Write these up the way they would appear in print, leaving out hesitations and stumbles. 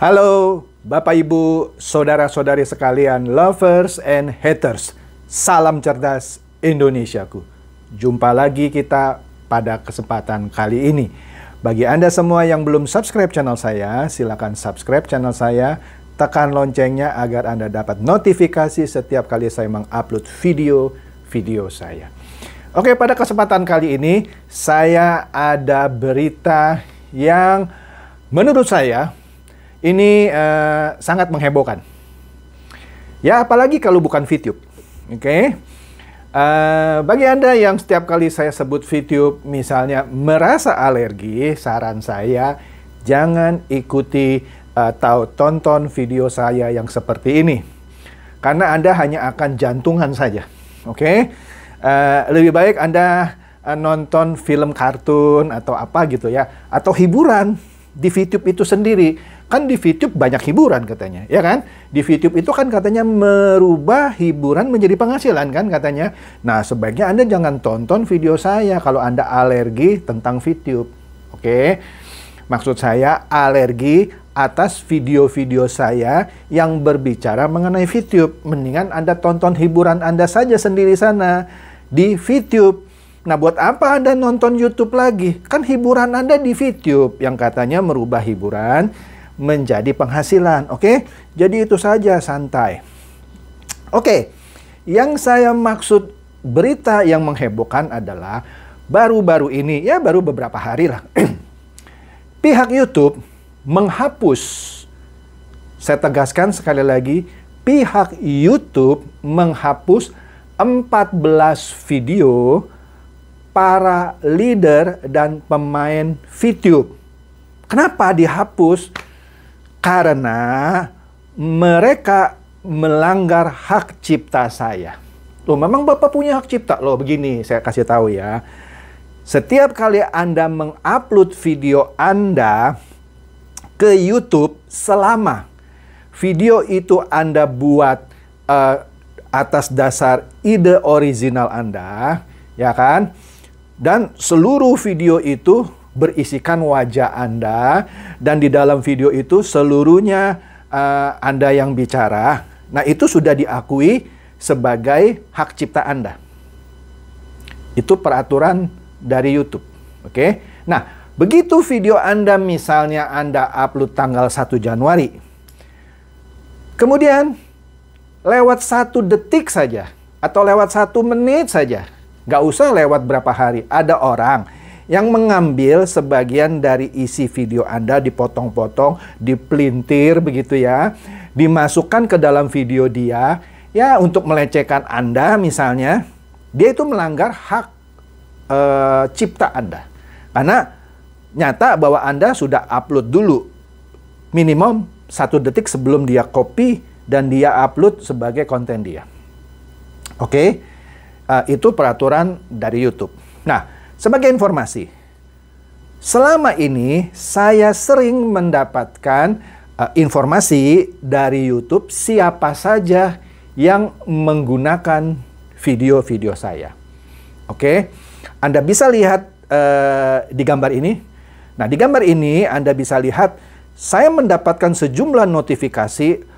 Halo Bapak Ibu, saudara-saudari sekalian, lovers and haters. Salam cerdas Indonesiaku. Jumpa lagi kita pada kesempatan kali ini. Bagi Anda semua yang belum subscribe channel saya, silakan subscribe channel saya, tekan loncengnya agar Anda dapat notifikasi setiap kali saya mengupload video saya. Oke, pada kesempatan kali ini saya ada berita yang menurut saya ini sangat menghebohkan. Ya, apalagi kalau bukan VTube. Oke. Bagi Anda yang setiap kali saya sebut VTube misalnya merasa alergi, saran saya jangan ikuti atau tonton video saya yang seperti ini. Karena Anda hanya akan jantungan saja. Oke. Lebih baik Anda nonton film kartun atau apa gitu ya, atau hiburan di VTube itu sendiri. Kan di VTube banyak hiburan katanya, ya kan? Di VTube itu kan katanya merubah hiburan menjadi penghasilan kan katanya. Nah, sebaiknya Anda jangan tonton video saya kalau Anda alergi tentang VTube. Oke? Maksud saya alergi atas video-video saya yang berbicara mengenai VTube. Mendingan Anda tonton hiburan Anda saja sendiri sana di VTube. Nah, buat apa Anda nonton YouTube lagi? Kan hiburan Anda di VTube yang katanya merubah hiburan menjadi penghasilan. Oke? Jadi itu saja, santai. Oke. Yang saya maksud berita yang menghebohkan adalah baru-baru ini, ya baru beberapa hari lah. Pihak YouTube menghapus, saya tegaskan sekali lagi, pihak YouTube menghapus 14 video para leader dan pemain VTube. Kenapa dihapus? Karena mereka melanggar hak cipta saya. Loh, memang Bapak punya hak cipta? Loh, begini saya kasih tahu ya. Setiap kali Anda mengupload video Anda ke YouTube, selama video itu Anda buat atas dasar ide original Anda, ya kan? Dan seluruh video itu berisikan wajah Anda, dan di dalam video itu seluruhnya Anda yang bicara. Nah, itu sudah diakui sebagai hak cipta Anda. Itu peraturan dari YouTube. Oke? Nah, begitu video Anda misalnya Anda upload tanggal 1 Januari. Kemudian lewat 1 detik saja atau lewat 1 menit saja. Nggak usah lewat berapa hari. Ada orang yang mengambil sebagian dari isi video Anda, dipotong-potong, dipelintir begitu ya, dimasukkan ke dalam video dia, ya untuk melecehkan Anda misalnya, dia itu melanggar hak cipta Anda. Karena nyata bahwa Anda sudah upload dulu, minimum 1 detik sebelum dia copy dan dia upload sebagai konten dia. Oke? Itu peraturan dari YouTube. Nah, sebagai informasi, selama ini saya sering mendapatkan informasi dari YouTube siapa saja yang menggunakan video-video saya. Oke, Anda bisa lihat di gambar ini. Nah, di gambar ini Anda bisa lihat saya mendapatkan sejumlah notifikasi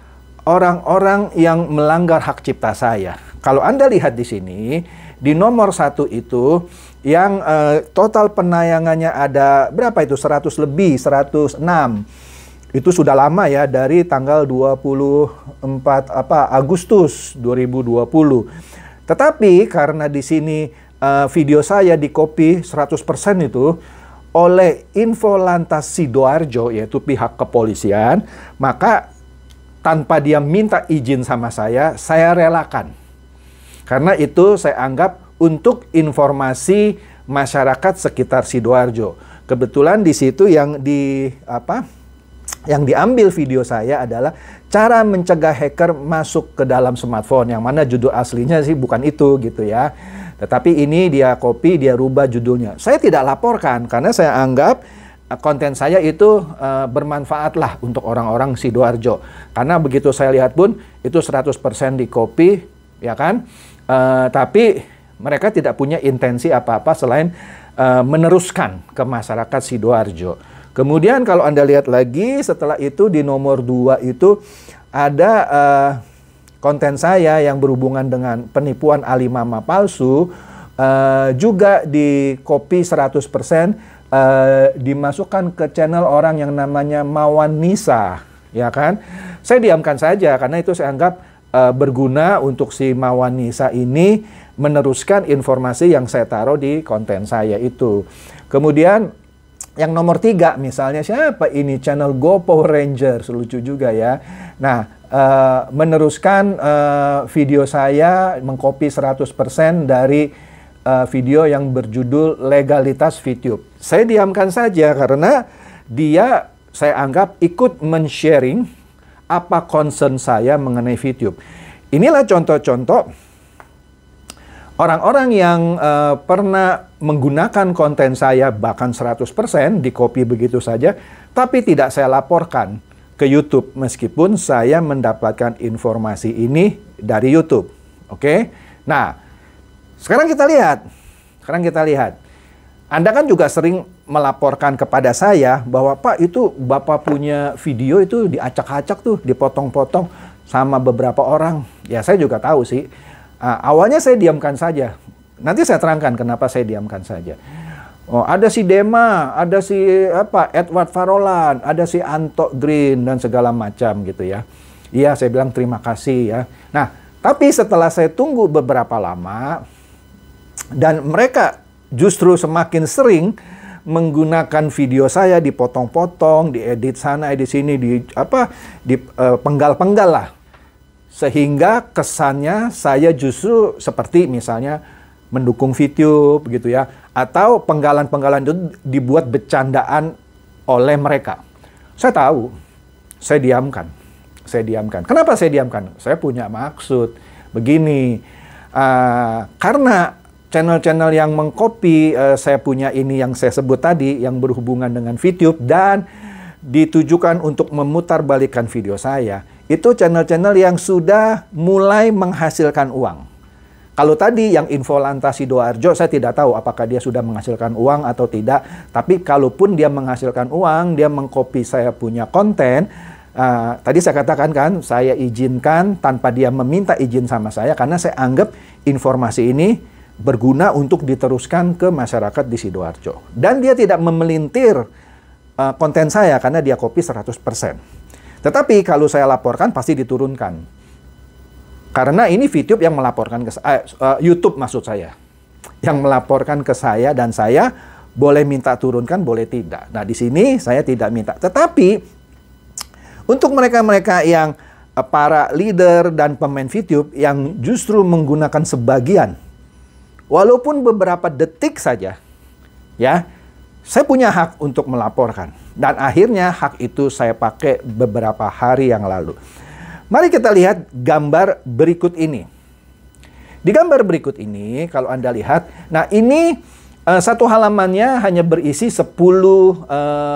orang-orang yang melanggar hak cipta saya. Kalau Anda lihat di sini, di nomor 1 itu yang total penayangannya ada berapa itu? 100 lebih, 106. Itu sudah lama ya, dari tanggal 24 Agustus 2020. Tetapi karena di sini video saya di-copy 100% itu oleh Infolantas Sidoarjo, yaitu pihak kepolisian, maka tanpa dia minta izin sama saya relakan. Karena itu saya anggap untuk informasi masyarakat sekitar Sidoarjo. Kebetulan di situ yang diambil video saya adalah cara mencegah hacker masuk ke dalam smartphone, yang mana judul aslinya sih bukan itu gitu ya. Tetapi ini dia copy, dia rubah judulnya. Saya tidak laporkan karena saya anggap konten saya itu bermanfaat lah untuk orang-orang Sidoarjo. Karena begitu saya lihat pun itu 100% di copy, ya kan? Tapi mereka tidak punya intensi apa-apa selain meneruskan ke masyarakat Sidoarjo. Kemudian kalau Anda lihat lagi, setelah itu di nomor 2 itu ada konten saya yang berhubungan dengan penipuan alimama palsu, juga di copy 100%, dimasukkan ke channel orang yang namanya Mawan Nisa, ya kan? Saya diamkan saja karena itu saya anggap berguna untuk si Mawan Nisa ini meneruskan informasi yang saya taruh di konten saya itu. Kemudian yang nomor 3 misalnya siapa ini, channel Go Power Rangers, lucu juga ya. Nah, meneruskan video saya, mengcopy 100% dari video yang berjudul legalitas VTube. Saya diamkan saja karena dia saya anggap ikut men-sharing apa concern saya mengenai VTube. Inilah contoh-contoh orang-orang yang pernah menggunakan konten saya bahkan 100% di-copy begitu saja, tapi tidak saya laporkan ke YouTube meskipun saya mendapatkan informasi ini dari YouTube. Oke? Nah, sekarang kita lihat. Anda kan juga sering melaporkan kepada saya bahwa Pak, itu Bapak punya video itu diacak-acak tuh, dipotong-potong sama beberapa orang. Ya, saya juga tahu sih. Awalnya saya diamkan saja. Nanti saya terangkan kenapa saya diamkan saja. Oh, ada si Dema, ada si Edward Farolan, ada si Anto Green dan segala macam gitu ya. Iya, saya bilang terima kasih ya. Nah, tapi setelah saya tunggu beberapa lama dan mereka justru semakin sering menggunakan video saya dipotong-potong, diedit sana, edit sini, penggal-penggal lah. Sehingga kesannya saya justru seperti misalnya mendukung VTube gitu ya. Atau penggalan-penggalan itu dibuat bercandaan oleh mereka. Saya tahu, saya diamkan. Kenapa saya diamkan? Saya punya maksud. Begini, karena channel-channel yang mengcopy saya punya ini yang saya sebut tadi, yang berhubungan dengan VTube dan ditujukan untuk memutarbalikkan video saya, itu channel-channel yang sudah mulai menghasilkan uang. Kalau tadi yang Infolantas Sidoarjo, saya tidak tahu apakah dia sudah menghasilkan uang atau tidak. Tapi kalaupun dia menghasilkan uang, dia mengcopy saya punya konten. Tadi saya katakan kan, saya izinkan tanpa dia meminta izin sama saya, karena saya anggap informasi ini berguna untuk diteruskan ke masyarakat di Sidoarjo. Dan dia tidak memelintir konten saya karena dia copy 100%. Tetapi kalau saya laporkan pasti diturunkan. Karena ini VTube yang melaporkan ke YouTube maksud saya. Yang melaporkan ke saya dan saya boleh minta turunkan, boleh tidak. Nah, di sini saya tidak minta. Tetapi untuk mereka-mereka yang para leader dan pemain VTube yang justru menggunakan sebagian, walaupun beberapa detik saja, ya, saya punya hak untuk melaporkan. Dan akhirnya hak itu saya pakai beberapa hari yang lalu. Mari kita lihat gambar berikut ini. Di gambar berikut ini, kalau Anda lihat, nah ini satu halamannya hanya berisi 10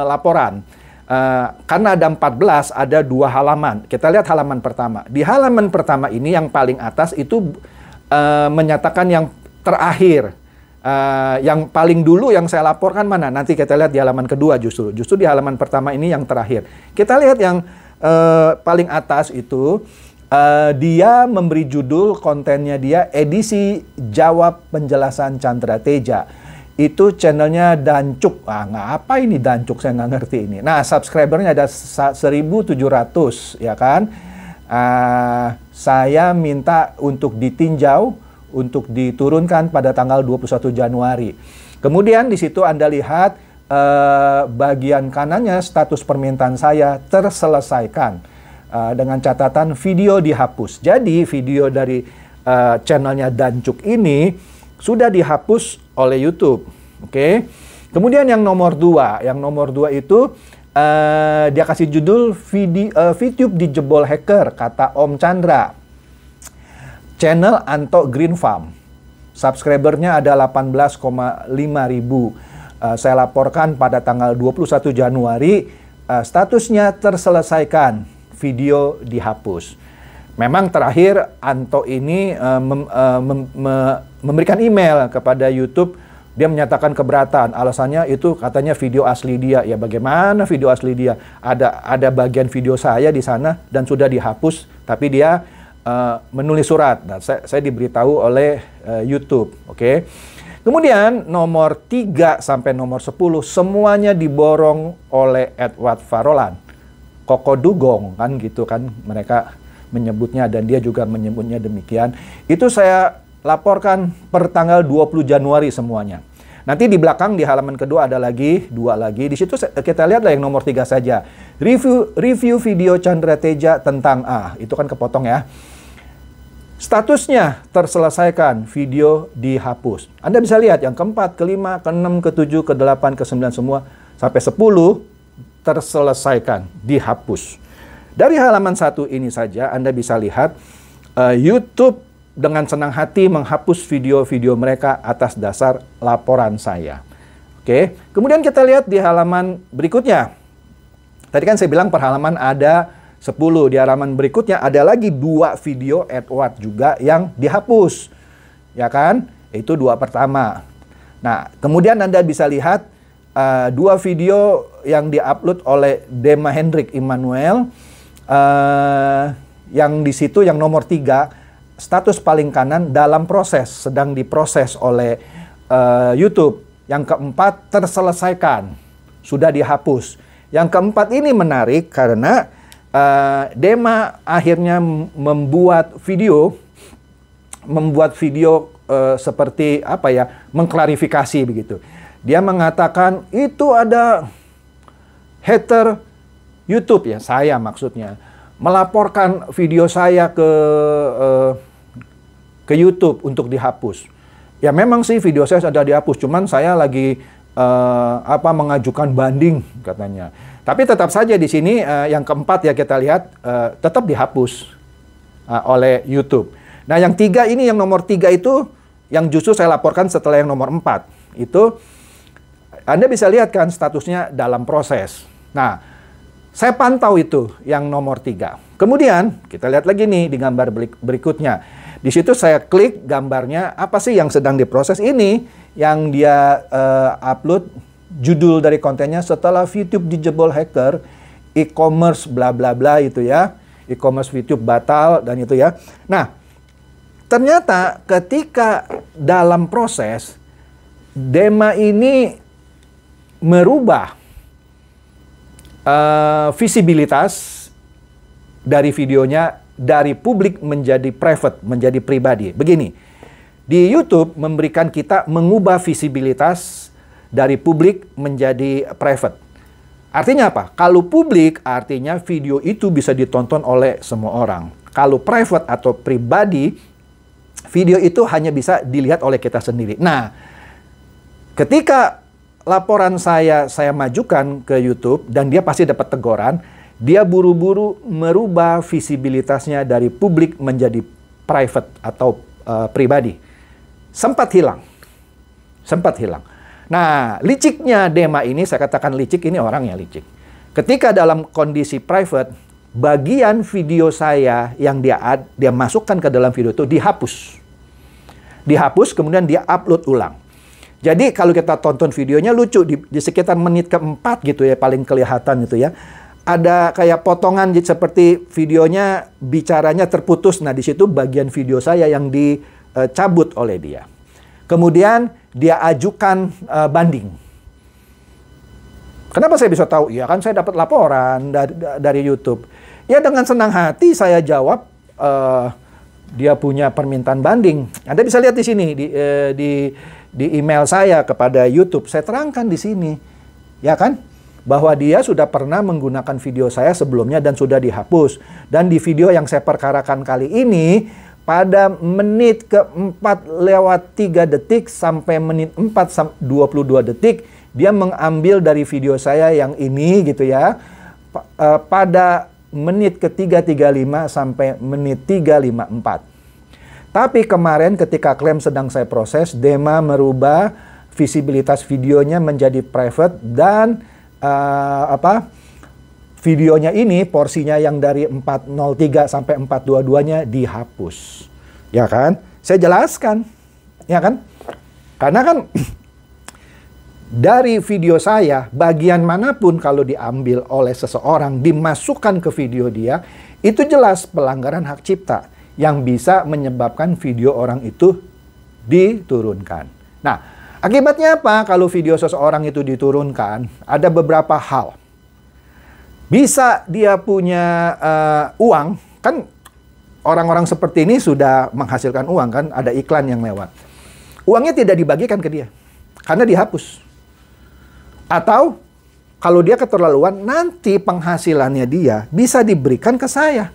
laporan. Karena ada 14, ada 2 halaman. Kita lihat halaman pertama. Di halaman pertama ini yang paling atas itu menyatakan yang terakhir. Yang paling dulu yang saya laporkan mana? Nanti kita lihat di halaman kedua justru. Justru di halaman pertama ini yang terakhir. Kita lihat yang paling atas itu, dia memberi judul kontennya dia edisi jawab penjelasan Chandra Teja. Itu channelnya Dancuk. Nggak apa ini Dancuk, saya nggak ngerti ini. Nah, subscribernya ada 1.700 ya kan. Saya minta untuk ditinjau, untuk diturunkan pada tanggal 21 Januari. Kemudian di situ Anda lihat bagian kanannya status permintaan saya terselesaikan dengan catatan video dihapus. Jadi video dari channelnya Dancuk ini sudah dihapus oleh YouTube. Oke. Kemudian yang nomor 2, itu dia kasih judul VTube dijebol hacker kata Om Chandra. Channel Anto Green Farm. Subscribernya ada 18,5 ribu. Saya laporkan pada tanggal 21 Januari, statusnya terselesaikan, video dihapus. Memang terakhir Anto ini memberikan email kepada YouTube Dia menyatakan keberatan, alasannya itu katanya video asli dia. Ya bagaimana video asli dia? Ada bagian video saya di sana dan sudah dihapus, tapi dia menulis surat. Nah, saya diberitahu oleh YouTube, oke. Kemudian nomor 3 sampai nomor 10 semuanya diborong oleh Edward Farolan. Koko Dugong kan gitu kan mereka menyebutnya, dan dia juga menyebutnya demikian. Itu saya laporkan per tanggal 20 Januari semuanya. Nanti di belakang di halaman kedua ada lagi 2 lagi. Di situ kita lihatlah yang nomor 3 saja. Review video Chandra Teja tentang A. Itu kan kepotong ya. Statusnya terselesaikan, video dihapus. Anda bisa lihat yang keempat, kelima, keenam, ketujuh, kedelapan, ke-9 semua sampai 10 terselesaikan, dihapus. Dari halaman 1 ini saja Anda bisa lihat YouTube dengan senang hati menghapus video-video mereka atas dasar laporan saya. Oke, kemudian kita lihat di halaman berikutnya. Tadi kan saya bilang per halaman ada 10. Di halaman berikutnya ada lagi 2 video Edward juga yang dihapus. Ya kan? Itu 2 pertama. Nah, kemudian Anda bisa lihat 2 video yang diupload oleh Dema Hendrik Immanuel. Yang di situ yang nomor 3, status paling kanan dalam proses, sedang diproses oleh YouTube. Yang keempat terselesaikan, sudah dihapus. Yang keempat ini menarik karena Dema akhirnya membuat video seperti apa ya, mengklarifikasi begitu. Dia mengatakan itu ada hater YouTube ya, saya maksudnya, melaporkan video saya ke YouTube untuk dihapus. Ya memang sih video saya sudah dihapus, cuman saya lagi mengajukan banding katanya. Tapi tetap saja di sini yang keempat ya kita lihat tetap dihapus oleh YouTube. Nah yang 3 ini, yang nomor 3 itu yang justru saya laporkan setelah yang nomor 4. Itu Anda bisa lihat kan statusnya dalam proses. Nah saya pantau itu yang nomor 3. Kemudian kita lihat lagi nih di gambar berikutnya. Di situ saya klik gambarnya, apa sih yang sedang diproses ini, yang dia upload, judul dari kontennya, setelah YouTube dijebol hacker, e-commerce bla bla bla itu ya. E-commerce YouTube batal dan itu ya. Nah, ternyata ketika dalam proses, Dema ini merubah visibilitas dari videonya dari publik menjadi private, menjadi pribadi. Begini, di YouTube memberikan kita mengubah visibilitas dari publik menjadi private. Artinya apa? Kalau publik artinya video itu bisa ditonton oleh semua orang. Kalau private atau pribadi, video itu hanya bisa dilihat oleh kita sendiri. Nah, ketika laporan saya majukan ke YouTube dan dia pasti dapat teguran, dia buru-buru merubah visibilitasnya dari publik menjadi private atau pribadi. Sempat hilang. Nah, liciknya Dema ini, saya katakan licik, ini orangnya licik. Ketika dalam kondisi private, bagian video saya yang dia masukkan ke dalam video itu dihapus. Dihapus, kemudian dia upload ulang. Jadi kalau kita tonton videonya lucu, di sekitar menit keempat gitu ya, paling kelihatan gitu ya. Ada kayak potongan seperti videonya bicaranya terputus. Nah, di situ bagian video saya yang dicabut oleh dia. Kemudian dia ajukan banding. Kenapa saya bisa tahu? Ya kan saya dapat laporan dari YouTube. Ya dengan senang hati saya jawab dia punya permintaan banding. Anda bisa lihat di sini di email saya kepada YouTube. Saya terangkan di sini. Ya kan? Bahwa dia sudah pernah menggunakan video saya sebelumnya dan sudah dihapus. Dan di video yang saya perkarakan kali ini, pada menit ke-4 lewat 3 detik sampai menit 4 22 detik, dia mengambil dari video saya yang ini gitu ya. Pada menit ke-3.35 sampai menit 3.54. Tapi kemarin ketika klaim sedang saya proses, Dema merubah visibilitas videonya menjadi private dan videonya ini porsinya yang dari 403 sampai 422-nya dihapus. Ya kan? Saya jelaskan. Ya kan? Karena kan dari video saya, bagian manapun kalau diambil oleh seseorang, dimasukkan ke video dia, itu jelas pelanggaran hak cipta yang bisa menyebabkan video orang itu diturunkan. Nah, akibatnya apa kalau video seseorang itu diturunkan? Ada beberapa hal. Bisa dia punya uang, kan orang-orang seperti ini sudah menghasilkan uang kan, ada iklan yang lewat. Uangnya tidak dibagikan ke dia, karena dihapus. Atau kalau dia keterlaluan, nanti penghasilannya dia bisa diberikan ke saya.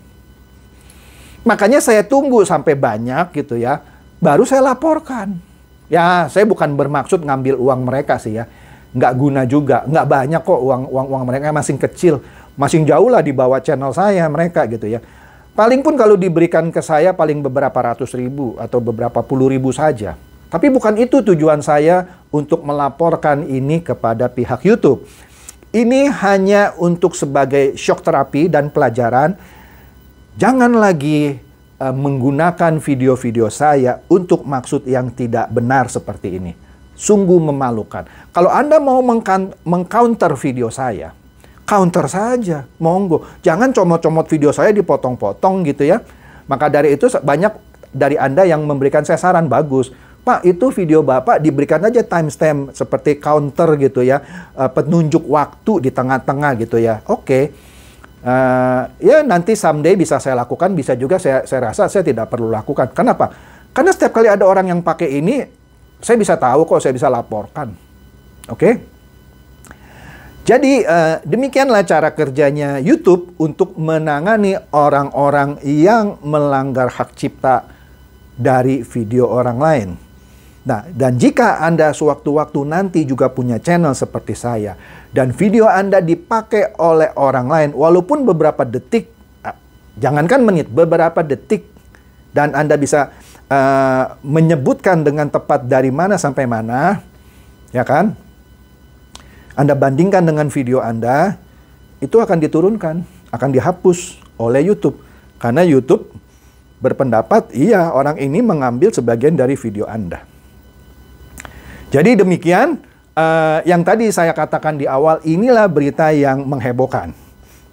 Makanya saya tunggu sampai banyak gitu ya, baru saya laporkan. Ya, saya bukan bermaksud ngambil uang mereka sih ya. Nggak guna juga, nggak banyak kok uang mereka, masih kecil. Masih jauh lah di bawah channel saya mereka gitu ya. Paling pun kalau diberikan ke saya paling beberapa ratus ribu atau beberapa puluh ribu saja. Tapi bukan itu tujuan saya untuk melaporkan ini kepada pihak YouTube. Ini hanya untuk sebagai shock terapi dan pelajaran. Jangan lagi menggunakan video-video saya untuk maksud yang tidak benar seperti ini. Sungguh memalukan. Kalau Anda mau mengcounter video saya, counter saja, monggo. Jangan comot-comot video saya dipotong-potong gitu ya. Maka dari itu banyak dari Anda yang memberikan saya saran bagus. Pak, itu video Bapak diberikan aja timestamp seperti counter gitu ya. Penunjuk waktu di tengah-tengah gitu ya. Oke. Ya nanti someday bisa saya lakukan, bisa juga saya rasa saya tidak perlu lakukan. Kenapa? Karena setiap kali ada orang yang pakai ini, saya bisa tahu kok, saya bisa laporkan. Oke? Jadi demikianlah cara kerjanya YouTube untuk menangani orang-orang yang melanggar hak cipta dari video orang lain. Nah, dan jika Anda sewaktu-waktu nanti juga punya channel seperti saya, dan video Anda dipakai oleh orang lain, walaupun beberapa detik, jangankan menit, beberapa detik, dan Anda bisa menyebutkan dengan tepat dari mana sampai mana, ya kan? Anda bandingkan dengan video Anda, itu akan diturunkan, akan dihapus oleh YouTube. Karena YouTube berpendapat, iya orang ini mengambil sebagian dari video Anda. Jadi demikian, yang tadi saya katakan di awal, inilah berita yang menghebohkan.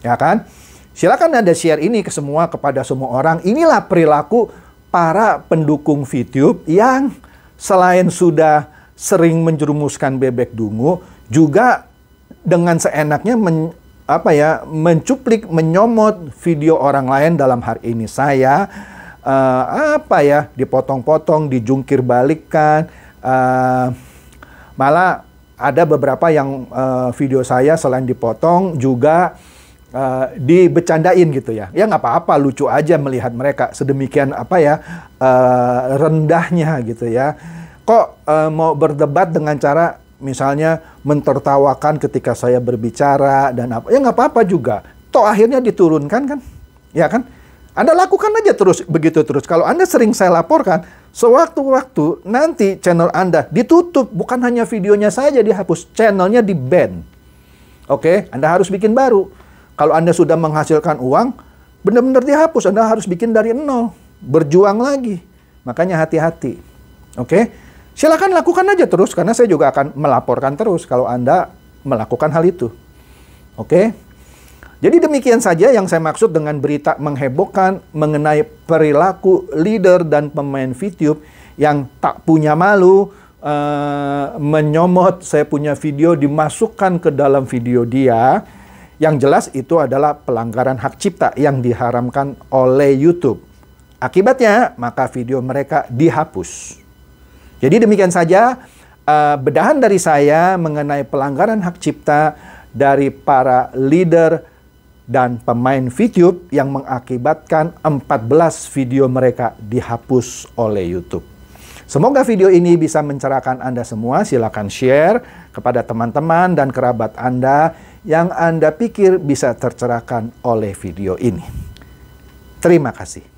Ya kan? Silakan Anda share ini kepada semua orang. Inilah perilaku para pendukung VTube yang selain sudah sering menjerumuskan bebek dungu, juga dengan seenaknya mencuplik, menyomot video orang lain. Dalam hari ini saya dipotong-potong, dijungkir balikkan, malah ada beberapa yang video saya selain dipotong juga dibecandain gitu ya. Ya nggak apa-apa, lucu aja melihat mereka sedemikian rendahnya gitu ya. Kok mau berdebat dengan cara misalnya mentertawakan ketika saya berbicara dan apa? Ya nggak apa-apa juga. Toh akhirnya diturunkan kan? Ya kan? Anda lakukan aja terus begitu terus. Kalau Anda sering saya laporkan, sewaktu-waktu nanti channel Anda ditutup, bukan hanya videonya saja dihapus, channelnya di-ban. Oke, Anda harus bikin baru. Kalau Anda sudah menghasilkan uang, benar-benar dihapus, Anda harus bikin dari nol, berjuang lagi. Makanya hati-hati. Oke, silakan lakukan aja terus, karena saya juga akan melaporkan terus kalau Anda melakukan hal itu. Oke. Jadi demikian saja yang saya maksud dengan berita menghebohkan mengenai perilaku leader dan pemain VTube yang tak punya malu, menyomot saya punya video, dimasukkan ke dalam video dia. Yang jelas itu adalah pelanggaran hak cipta yang diharamkan oleh YouTube. Akibatnya, maka video mereka dihapus. Jadi demikian saja bedahan dari saya mengenai pelanggaran hak cipta dari para leader dan pemain VTube yang mengakibatkan 14 video mereka dihapus oleh YouTube. Semoga video ini bisa mencerahkan Anda semua. Silakan share kepada teman-teman dan kerabat Anda yang Anda pikir bisa tercerahkan oleh video ini. Terima kasih.